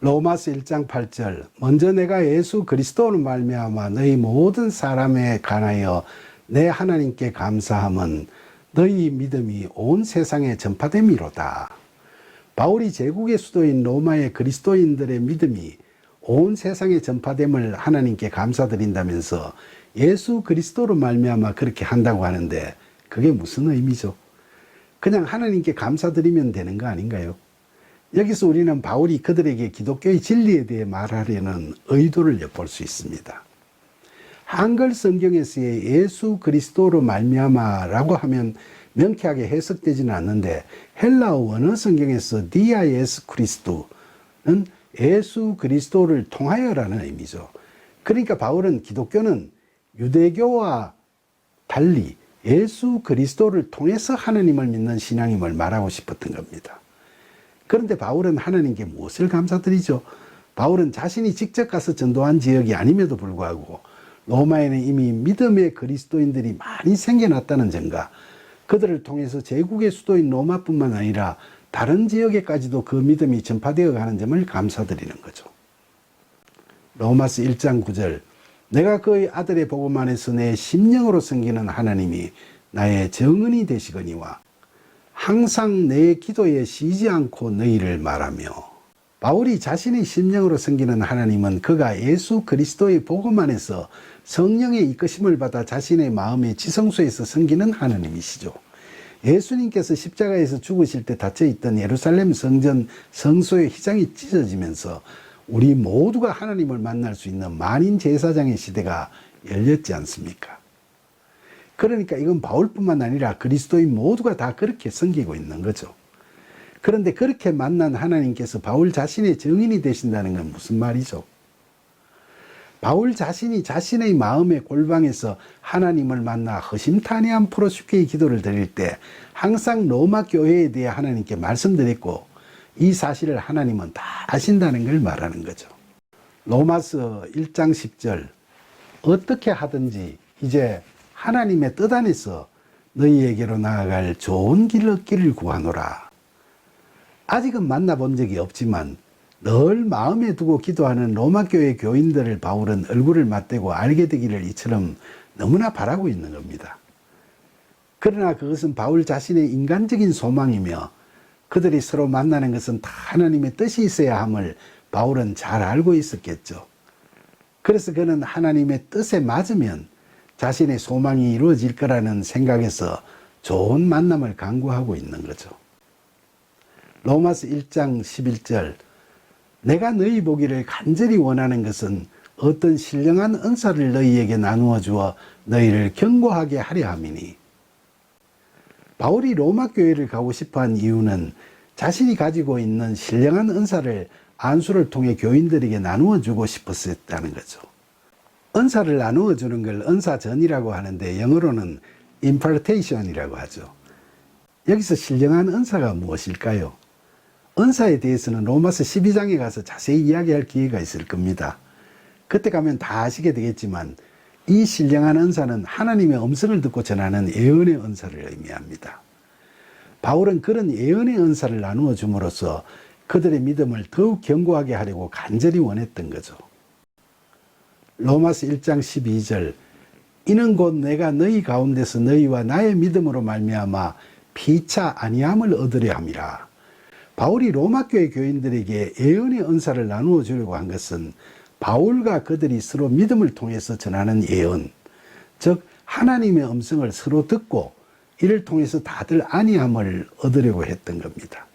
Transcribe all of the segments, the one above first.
로마서 1장 8절 먼저 내가 예수 그리스도로 말미암아 너희 모든 사람에 관하여 내 하나님께 감사함은 너희 믿음이 온 세상에 전파됨이로다. 바울이 제국의 수도인 로마의 그리스도인들의 믿음이 온 세상에 전파됨을 하나님께 감사드린다면서 예수 그리스도로 말미암아 그렇게 한다고 하는데 그게 무슨 의미죠? 그냥 하나님께 감사드리면 되는 거 아닌가요? 여기서 우리는 바울이 그들에게 기독교의 진리에 대해 말하려는 의도를 엿볼 수 있습니다. 한글 성경에서의 예수 그리스도로 말미암아라고 하면 명쾌하게 해석되지는 않는데 헬라어 원어 성경에서 디아 예수 그리스도는 예수 그리스도를 통하여라는 의미죠. 그러니까 바울은 기독교는 유대교와 달리 예수 그리스도를 통해서 하나님을 믿는 신앙임을 말하고 싶었던 겁니다. 그런데 바울은 하나님께 무엇을 감사드리죠? 바울은 자신이 직접 가서 전도한 지역이 아님에도 불구하고 로마에는 이미 믿음의 그리스도인들이 많이 생겨났다는 점과 그들을 통해서 제국의 수도인 로마뿐만 아니라 다른 지역에까지도 그 믿음이 전파되어 가는 점을 감사드리는 거죠. 로마서 1장 9절 내가 그의 아들의 복음 안에서 내 심령으로 섬기는 하나님이 나의 정은이 되시거니와 항상 내 기도에 쉬지 않고 너희를 말하며 바울이 자신의 심령으로 섬기는 하나님은 그가 예수 그리스도의 복음 안에서 성령의 이끄심을 받아 자신의 마음의 지성소에서 섬기는 하나님이시죠. 예수님께서 십자가에서 죽으실 때 닫혀있던 예루살렘 성전 성소의 휘장이 찢어지면서 우리 모두가 하나님을 만날 수 있는 만인 제사장의 시대가 열렸지 않습니까? 그러니까 이건 바울뿐만 아니라 그리스도인 모두가 다 그렇게 섬기고 있는 거죠. 그런데 그렇게 만난 하나님께서 바울 자신의 증인이 되신다는 건 무슨 말이죠? 바울 자신이 자신의 마음의 골방에서 하나님을 만나 허심탄회한 프로스케의 기도를 드릴 때 항상 로마 교회에 대해 하나님께 말씀드렸고 이 사실을 하나님은 다 아신다는 걸 말하는 거죠. 로마서 1장 10절 어떻게 하든지 이제 하나님의 뜻 안에서 너희에게로 나아갈 좋은 길 얻기를 구하노라. 아직은 만나본 적이 없지만 늘 마음에 두고 기도하는 로마교회 교인들을 바울은 얼굴을 맞대고 알게 되기를 이처럼 너무나 바라고 있는 겁니다. 그러나 그것은 바울 자신의 인간적인 소망이며 그들이 서로 만나는 것은 다 하나님의 뜻이 있어야 함을 바울은 잘 알고 있었겠죠. 그래서 그는 하나님의 뜻에 맞으면 자신의 소망이 이루어질 거라는 생각에서 좋은 만남을 강구하고 있는 거죠. 로마서 1장 11절 내가 너희 보기를 간절히 원하는 것은 어떤 신령한 은사를 너희에게 나누어 주어 너희를 견고하게 하려 함이니. 바울이 로마 교회를 가고 싶어한 이유는 자신이 가지고 있는 신령한 은사를 안수를 통해 교인들에게 나누어 주고 싶었다는 거죠. 은사를 나누어 주는 걸 은사전이라고 하는데 영어로는 impartation이라고 하죠. 여기서 신령한 은사가 무엇일까요? 은사에 대해서는 로마서 12장에 가서 자세히 이야기할 기회가 있을 겁니다. 그때 가면 다 아시게 되겠지만 이 신령한 은사는 하나님의 음성을 듣고 전하는 예언의 은사를 의미합니다. 바울은 그런 예언의 은사를 나누어 줌으로써 그들의 믿음을 더욱 견고하게 하려고 간절히 원했던 거죠. 로마서 1장 12절 이는 곧 내가 너희 가운데서 너희와 나의 믿음으로 말미암아 피차 아니함을 얻으려 함이라. 바울이 로마교회 교인들에게 예언의 은사를 나누어 주려고 한 것은 바울과 그들이 서로 믿음을 통해서 전하는 예언, 즉 하나님의 음성을 서로 듣고 이를 통해서 다들 안위함을 얻으려고 했던 겁니다.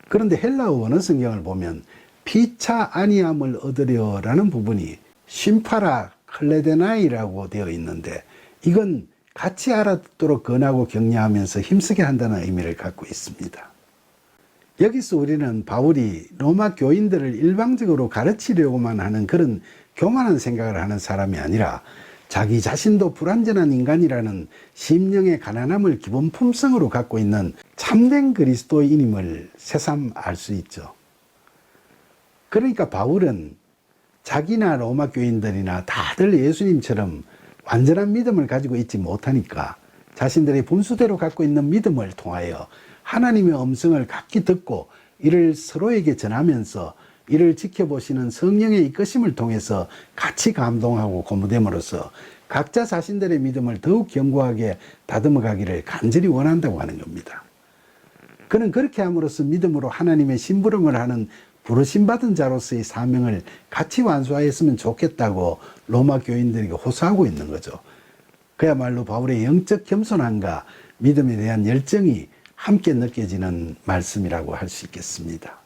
그런데 헬라어 원어 성경을 보면 피차 안위함을 얻으려라는 부분이 심파라 클레데나이라고 되어 있는데 이건 같이 알아듣도록 권하고 격려하면서 힘쓰게 한다는 의미를 갖고 있습니다. 여기서 우리는 바울이 로마 교인들을 일방적으로 가르치려고만 하는 그런 교만한 생각을 하는 사람이 아니라 자기 자신도 불완전한 인간이라는 심령의 가난함을 기본 품성으로 갖고 있는 참된 그리스도인임을 새삼 알 수 있죠. 그러니까 바울은 자기나 로마 교인들이나 다들 예수님처럼 완전한 믿음을 가지고 있지 못하니까 자신들의 분수대로 갖고 있는 믿음을 통하여 하나님의 음성을 각기 듣고 이를 서로에게 전하면서 이를 지켜보시는 성령의 이끄심을 통해서 같이 감동하고 고무됨으로써 각자 자신들의 믿음을 더욱 견고하게 다듬어가기를 간절히 원한다고 하는 겁니다. 그는 그렇게 함으로써 믿음으로 하나님의 심부름을 하는 부르심받은 자로서의 사명을 같이 완수하였으면 좋겠다고 로마 교인들에게 호소하고 있는 거죠. 그야말로 바울의 영적 겸손함과 믿음에 대한 열정이 함께 느껴지는 말씀이라고 할 수 있겠습니다.